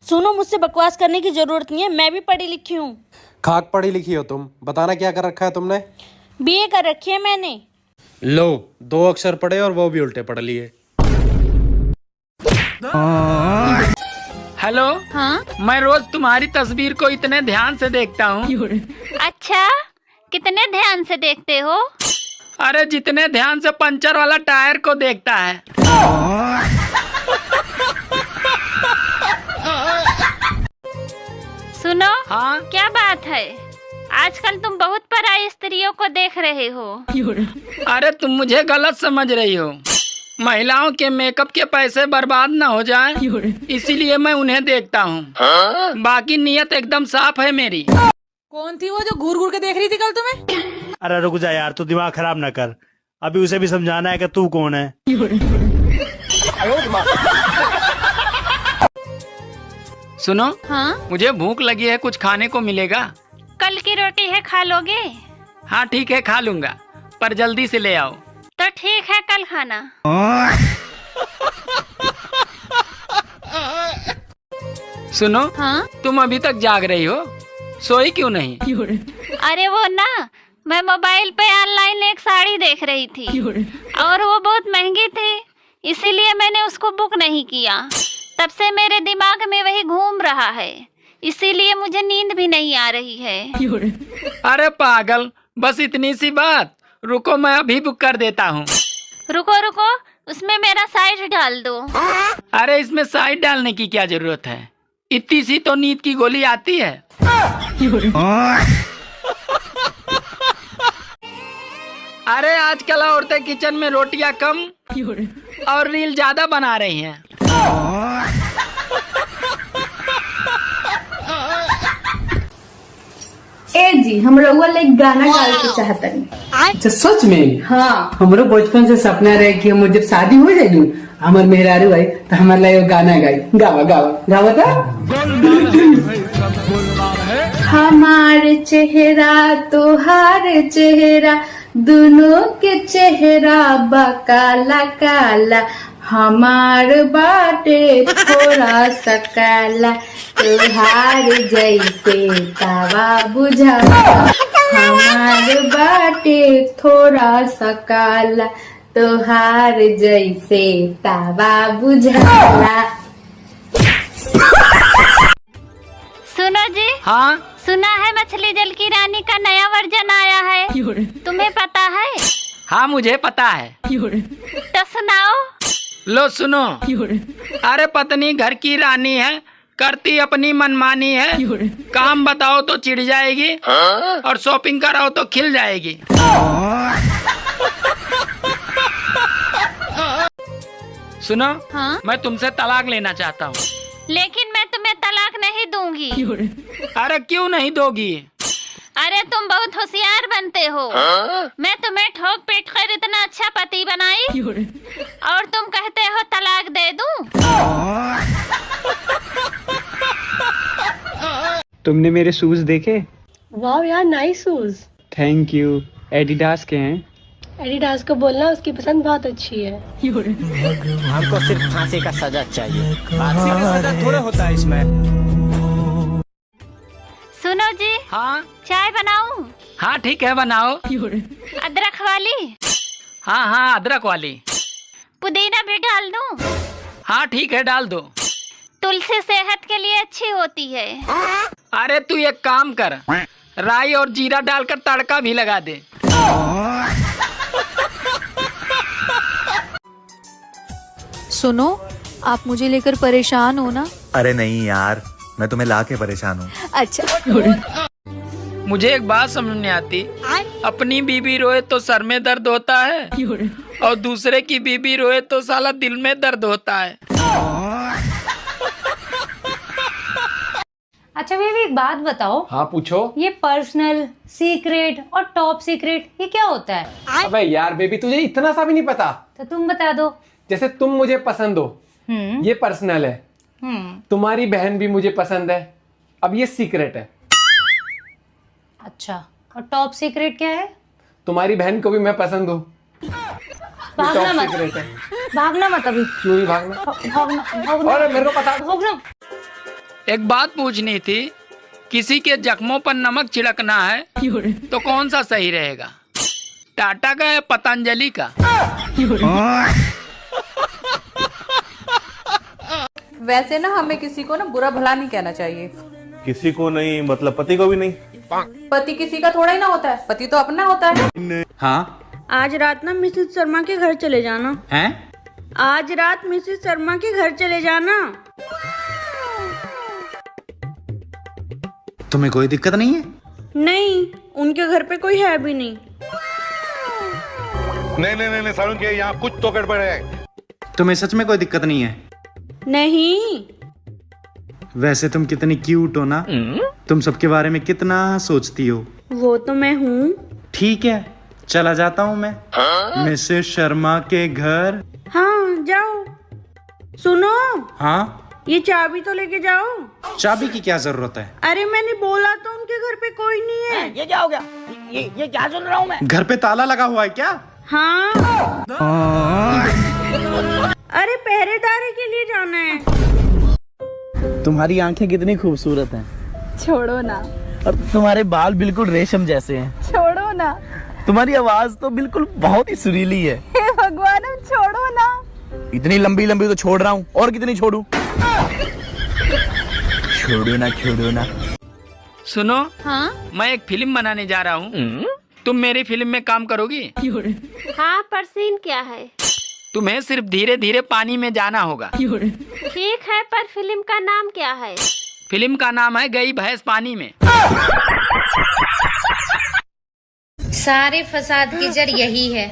सुनो, मुझसे बकवास करने की जरूरत नहीं है, मैं भी पढ़ी लिखी हूँ। खाक पढ़ी लिखी हो तुम। बताना क्या कर रखा है तुमने। बीए कर रखी है मैंने। लो, 2 अक्षर पढ़े और वो भी उल्टे पढ़ लिए। हेलो। हाँ? मैं रोज तुम्हारी तस्वीर को इतने ध्यान से देखता हूँ। अच्छा, कितने ध्यान से देखते हो? अरे जितने ध्यान से पंचर वाला टायर को देखता है। सुनो। हाँ? क्या बात है, आजकल तुम बहुत पराई स्त्रियों को देख रहे हो। अरे तुम मुझे गलत समझ रही हो। महिलाओं के मेकअप के पैसे बर्बाद ना हो जाए, इसीलिए मैं उन्हें देखता हूँ। बाकी नियत एकदम साफ है मेरी। कौन थी वो जो घूर घूर के देख रही थी कल तुम्हें? अरे रुक जा यार, तू दिमाग खराब ना कर। अभी उसे भी समझाना है कि तू कौन है। सुनो। हाँ? मुझे भूख लगी है, कुछ खाने को मिलेगा? कल की रोटी है, खा लोगे? हाँ ठीक है, खा लूंगा, पर जल्दी से ले आओ। तो ठीक है, कल खाना। सुनो। हाँ? तुम अभी तक जाग रही हो, सोई क्यों नहीं? अरे वो ना, मैं मोबाइल पे ऑनलाइन एक साड़ी देख रही थी और वो बहुत महंगी थी, इसीलिए मैंने उसको बुक नहीं किया। तब से मेरे दिमाग में वही घूम रहा है, इसीलिए मुझे नींद भी नहीं आ रही है। अरे पागल, बस इतनी सी बात। रुको, मैं अभी बुक कर देता हूँ। रुको रुको, उसमें मेरा साइज डाल दो। अरे इसमें साइड डालने की क्या जरूरत है, इतनी सी तो नींद की गोली आती है। अरे आजकल औरतें किचन में रोटियां कम और रील ज्यादा बना रही हैं। ए जी, हम रउआ ले गाना गाए के चाहतनी। अच्छा सच में? हाँ। हमरो बचपन से सपना रहे कि हम जब शादी हो जाए न, हमार मेहरारू है तो हमारे लिए गाना गाई। गावा गावा गावा था। हमारे चेहरा तोहार चेहरा, दोनों के चेहरा बा काला काला, हमार बाटे थोड़ा सा काला, तोहार जैसे तावा बुझाला, हमार बाटे थोड़ा सा काला, तोहार जैसे तावा बुझाला। सुनो जी। हाँ? सुना है मछली जल की रानी का नया वर्जन आया है, तुम्हें पता है? हाँ मुझे पता है। तो सुनाओ। लो सुनो। अरे पत्नी घर की रानी है, करती अपनी मनमानी है, काम बताओ तो चिढ़ जाएगी और शॉपिंग कराओ तो खिल जाएगी। सुनो। हाँ? मैं तुमसे तलाक लेना चाहता हूँ। लेकिन मैं तुम्हें तलाक नहीं दूंगी। अरे क्यों नहीं दोगी? अरे तुम बहुत होशियार बनते हो। मैं तुम्हें ठोक पीट कर इतना अच्छा पति बनाई और तुम कहते हो तलाक दे दूं? तुमने मेरे शूज देखे? वाह यार, nice shoes. Thank you. Adidas के हैं। एडिडास को बोलना उसकी पसंद बहुत अच्छी है। हमको सिर्फ फांसी का सजा चाहिए, फांसी का सजा थोड़ा होता है इसमें। सुनो जी। हाँ? चाय बनाऊं? हाँ ठीक है, बनाओ। अदरक वाली? हाँ हाँ अदरक वाली। पुदीना भी डाल दूं? हाँ ठीक है, डाल दो। तुलसी सेहत के लिए अच्छी होती है। अरे तू एक काम कर, राई और जीरा डालकर तड़का भी लगा दे। सुनो, आप मुझे लेकर परेशान हो ना? अरे नहीं यार, मैं तुम्हें ला के परेशान हूँ। अच्छा। मुझे एक बात समझ नहीं आती, अपनी बीबी रोए तो सर में दर्द होता है और दूसरे की बीबी रोए तो साला दिल में दर्द होता है। अच्छा बेबी, एक बात बताओ। हाँ पूछो। ये पर्सनल, सीक्रेट और टॉप सीक्रेट ये क्या होता है? अबे यार बेबी, तुझे इतना सा भी नहीं पता? तो तुम बता दो। जैसे तुम मुझे पसंद हो, ये पर्सनल है। तुम्हारी बहन भी मुझे पसंद है, अब ये सीक्रेट है। अच्छा, और टॉप सीक्रेट क्या है? तुम्हारी बहन को भी मैं पसंद हूँ। भागना मत, सीक्रेट है। भागना मत अभी। क्यों नहीं भागना? भागना, भागना। अरे मेरे को पता। भागना। एक बात पूछनी थी, किसी के जख्मों पर नमक छिड़कना है तो कौन सा सही रहेगा, टाटा का या पतंजलि का? वैसे ना हमें किसी को ना बुरा भला नहीं कहना चाहिए। किसी को नहीं मतलब पति को भी नहीं? पति किसी का थोड़ा ही ना होता है, पति तो अपना होता है। हाँ, आज रात ना मिसेस शर्मा के घर चले जाना। हैं? आज रात मिसेस शर्मा के घर चले जाना। तुम्हें कोई दिक्कत नहीं है? नहीं, उनके घर पे कोई है भी नहीं। नहीं सारुण के यहाँ कुछ तो गड़बड़ है। तुम्हें सच में कोई दिक्कत नहीं है? नहीं। वैसे तुम कितनी क्यूट हो ना, तुम सबके बारे में कितना सोचती हो। वो तो मैं हूँ। ठीक है, चला जाता हूँ मैं मिसेस शर्मा के घर। हाँ जाओ। सुनो, हाँ, ये चाबी तो लेके जाओ। चाबी की क्या जरूरत है? अरे मैंने बोला तो उनके घर पे कोई नहीं है। ये क्या हो गया? ये क्या सुन रहा हूँ मैं? घर पे ताला लगा हुआ है क्या? हाँ। अरे पहरेदारी के लिए जाना है। तुम्हारी आंखें कितनी खूबसूरत हैं। छोड़ो ना। और तुम्हारे बाल बिल्कुल रेशम जैसे हैं। छोड़ो ना। तुम्हारी आवाज तो बिल्कुल बहुत ही सुरीली है। हे भगवान, छोड़ो ना। इतनी लंबी लंबी तो छोड़ रहा हूँ, और कितनी छोड़ूं? छोड़ो ना। सुनो, हाँ मैं एक फिल्म बनाने जा रहा हूँ, तुम मेरी फिल्म में काम करोगी? हाँ, पर सीन क्या है? तुम्हें सिर्फ धीरे धीरे पानी में जाना होगा। ठीक है, पर फिल्म का नाम क्या है? फिल्म का नाम है गई भैंस पानी में। सारे फसाद की जड़ यही है,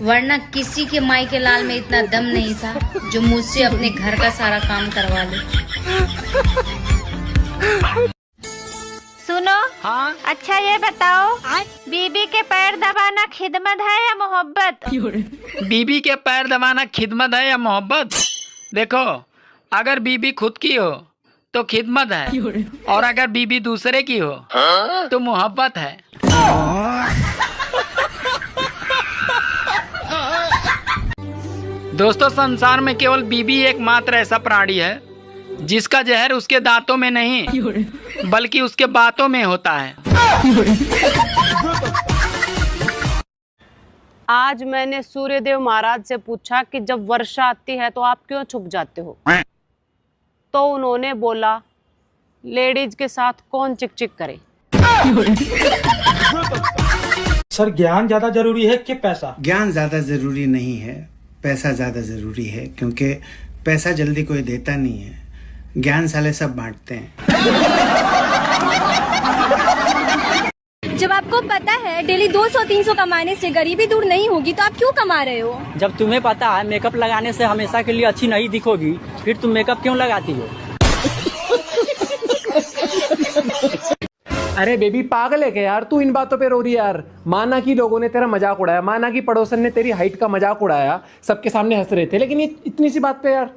वरना किसी के माई के लाल में इतना दम नहीं था जो मुझसे अपने घर का सारा काम करवा ले। सुनो, हाँ? अच्छा ये बताओ, बीबी के पैर दबाना खिदमत है या मोहब्बत? बीबी के पैर दबाना खिदमत है या मोहब्बत? देखो, अगर बीबी खुद की हो तो खिदमत है, और अगर बीबी दूसरे की हो तो मोहब्बत है। दोस्तों, संसार में केवल बीबी एकमात्र ऐसा प्राणी है जिसका जहर उसके दांतों में नहीं बल्कि उसके बातों में होता है। आज मैंने सूर्यदेव महाराज से पूछा कि जब वर्षा आती है तो आप क्यों छुप जाते हो? तो उन्होंने बोला, लेडीज के साथ कौन चिक चिक करे। सर, ज्ञान ज्यादा जरूरी है कि पैसा? ज्ञान ज्यादा जरूरी नहीं है, पैसा ज्यादा जरूरी है, क्योंकि पैसा जल्दी कोई देता नहीं है, ज्ञान साले सब बांटते हैं। जब आपको पता है डेली 200-300 कमाने से गरीबी दूर नहीं होगी तो आप क्यों कमा रहे हो? जब तुम्हें पता है मेकअप लगाने से हमेशा के लिए अच्छी नहीं दिखोगी, फिर तुम मेकअप क्यों लगाती हो? अरे बेबी, पागल है क्या यार तू? इन बातों पे रो रही है यार। माना कि लोगों ने तेरा मजाक उड़ाया, माना कि पड़ोसन ने तेरी हाइट का मजाक उड़ाया, सबके सामने हंस रहे थे, लेकिन ये इतनी सी बात पे यार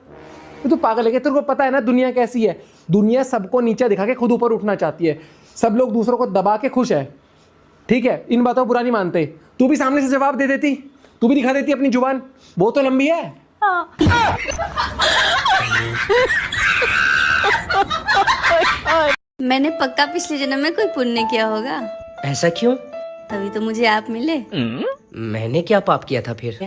तू पागल है क्या? तेरे को पता है ना दुनिया कैसी है? दुनिया सबको नीचे दिखा के खुद ऊपर उठना चाहती है। सब लोग दूसरों को दबा के खुश है, ठीक है? इन बातों को बुरा नहीं मानते। तू भी सामने से जवाब दे देती, तू भी दिखा देती अपनी जुबान, वो तो लंबी है। मैंने पक्का पिछले जन्म में कोई पुण्य किया होगा। ऐसा क्यों? तभी तो मुझे आप मिले। मैंने क्या पाप किया था फिर?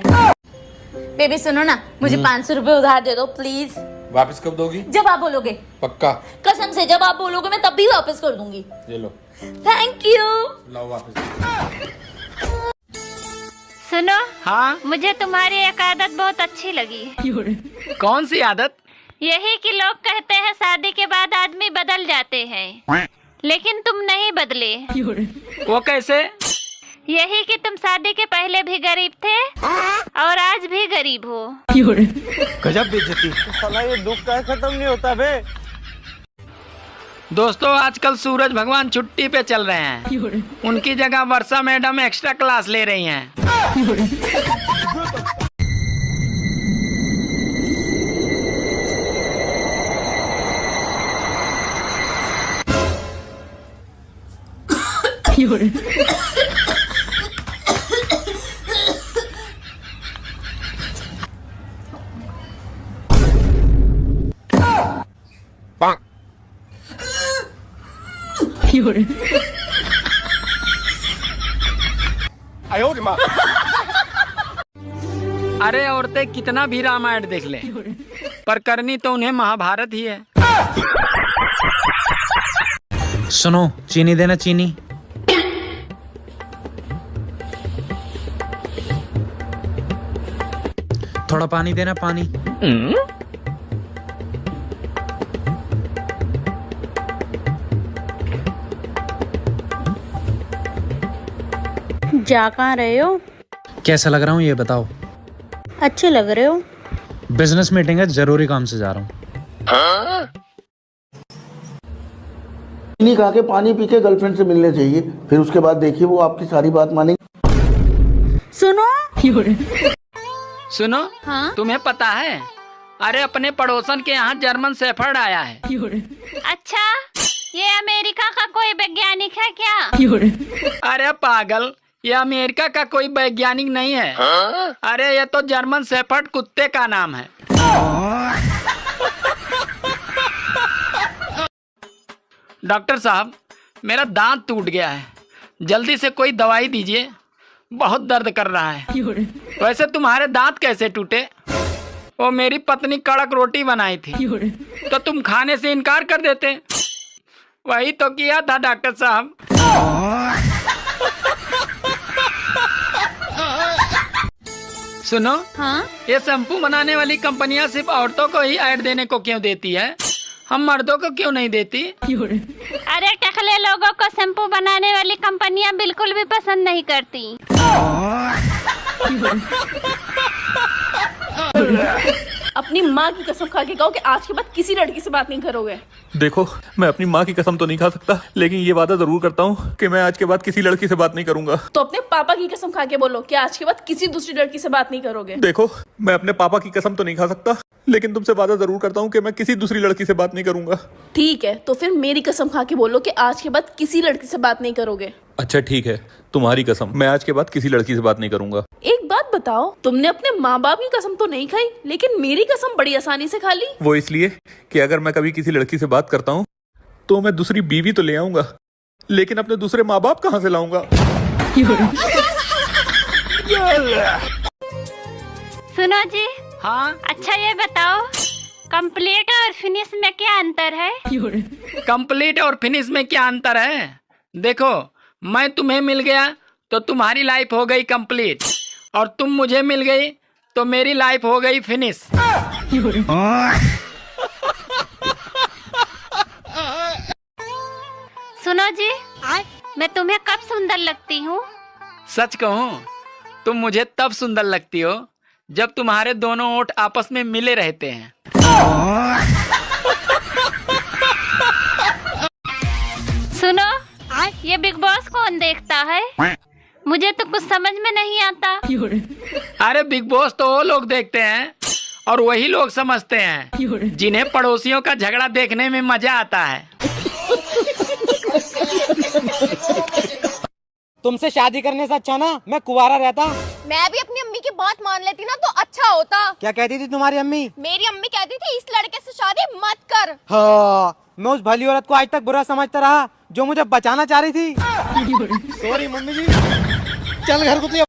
बेबी सुनो ना, मुझे 500 रुपए उधार दे दो प्लीज। वापस कब दोगी? जब आप बोलोगे। पक्का? कसम से, जब आप बोलोगे मैं तब भी वापस कर दूंगी। ये लो। Thank you. लाओ वापस। सुनो, हाँ? मुझे तुम्हारी एक आदत बहुत अच्छी लगी। कौन सी आदत? यही कि लोग कहते हैं शादी के बाद आदमी बदल जाते हैं, लेकिन तुम नहीं बदले। वो कैसे? यही कि तुम शादी के पहले भी गरीब थे और आज भी गरीब हो। गजब बेइज्जती। साला ये दुख का खत्म नहीं होता बे। दोस्तों, आजकल सूरज भगवान छुट्टी पे चल रहे हैं, उनकी जगह वर्षा मैडम एक्स्ट्रा क्लास ले रही हैं। Bonk. अरे औरतें कितना भी रामायण देख ले, पर करनी तो उन्हें महाभारत ही है। सुनो, चीनी देना चीनी। थोड़ा पानी देना पानी। जा कहाँ रहे हो? कैसा लग रहा हूँ ये बताओ? अच्छे लग रहे हो। बिजनेस मीटिंग है, जरूरी काम से जा रहा हूँ। चीनी खा के पानी पी के गर्लफ्रेंड से मिलने चाहिए, फिर उसके बाद देखिए वो आपकी सारी बात मानेगी। सुनो सुनो, हाँ? तुम्हें पता है, अरे अपने पड़ोसन के यहाँ जर्मन शेफर्ड आया है। अच्छा, ये अमेरिका का कोई वैज्ञानिक है क्या? अरे पागल, ये अमेरिका का कोई वैज्ञानिक नहीं है। अरे ये तो जर्मन शेफर्ड कुत्ते का नाम है। डॉक्टर साहब, मेरा दांत टूट गया है, जल्दी से कोई दवाई दीजिए, बहुत दर्द कर रहा है। वैसे तुम्हारे दांत कैसे टूटे? वो मेरी पत्नी कड़क रोटी बनाई थी, तो तुम खाने से इनकार कर देते। वही तो किया था डॉक्टर साहब। सुनो, हाँ? ये शैम्पू बनाने वाली कंपनियां सिर्फ औरतों को ही ऐड देने को क्यों देती है? हम मर्दों को क्यों नहीं देती? अरे टकले लोगों को शैम्पू बनाने वाली कंपनियां बिल्कुल भी पसंद नहीं करती। अपनी माँ की कसम खा के कहो कि आज के बाद किसी लड़की से बात नहीं करोगे। देखो, मैं अपनी माँ की कसम तो नहीं खा सकता, लेकिन ये वादा जरूर करता हूँ कि मैं आज के बाद किसी लड़की से बात नहीं करूंगा। तो अपने पापा की कसम खा के बोलो कि आज के बाद किसी दूसरी लड़की से बात नहीं करोगे। देखो, मैं अपने पापा की कसम तो नहीं खा सकता, लेकिन तुमसे वादा जरूर करता हूँ कि मैं किसी दूसरी लड़की से बात नहीं करूंगा। ठीक है, तो फिर मेरी कसम खा के बोलो कि आज के बाद किसी लड़की से बात नहीं करोगे। अच्छा ठीक है, तुम्हारी कसम, मैं आज के बाद किसी लड़की से बात नहीं करूंगा। एक बात बताओ, तुमने अपने माँ बाप की कसम तो नहीं खाई, लेकिन मेरी कसम बड़ी आसानी से खा ली। वो इसलिए कि अगर मैं कभी किसी लड़की से बात करता हूँ तो मैं दूसरी बीवी तो ले आऊंगा, लेकिन अपने दूसरे माँ बाप कहाँ से लाऊंगा? सुनो जी। हाँ? अच्छा ये बताओ, कंप्लीट और फिनिश में क्या अंतर है? कंप्लीट और फिनिश में क्या अंतर है? देखो, मैं तुम्हें मिल गया तो तुम्हारी लाइफ हो गई कंप्लीट, और तुम मुझे मिल गई तो मेरी लाइफ हो गई फिनिश। सुनो जी, मैं तुम्हें कब सुंदर लगती हूँ? सच कहूँ, तुम मुझे तब सुंदर लगती हो जब तुम्हारे दोनों ओठ आपस में मिले रहते हैं। सुनो, ये बिग बॉस कौन देखता है? मुझे तो कुछ समझ में नहीं आता। अरे बिग बॉस तो वो लोग देखते हैं और वही लोग समझते हैं जिन्हें पड़ोसियों का झगड़ा देखने में मजा आता है। तुमसे शादी करने से अच्छा ना मैं कुंवारा रहता। मैं भी अपनी अम्मी की बात मान लेती ना तो अच्छा होता। क्या कहती थी तुम्हारी अम्मी? मेरी अम्मी कहती थी इस लड़के से शादी मत कर। हाँ, मैं उस भली औरत को आज तक बुरा समझता रहा जो मुझे बचाना चाह रही थी। सॉरी मम्मी जी, चल घर को।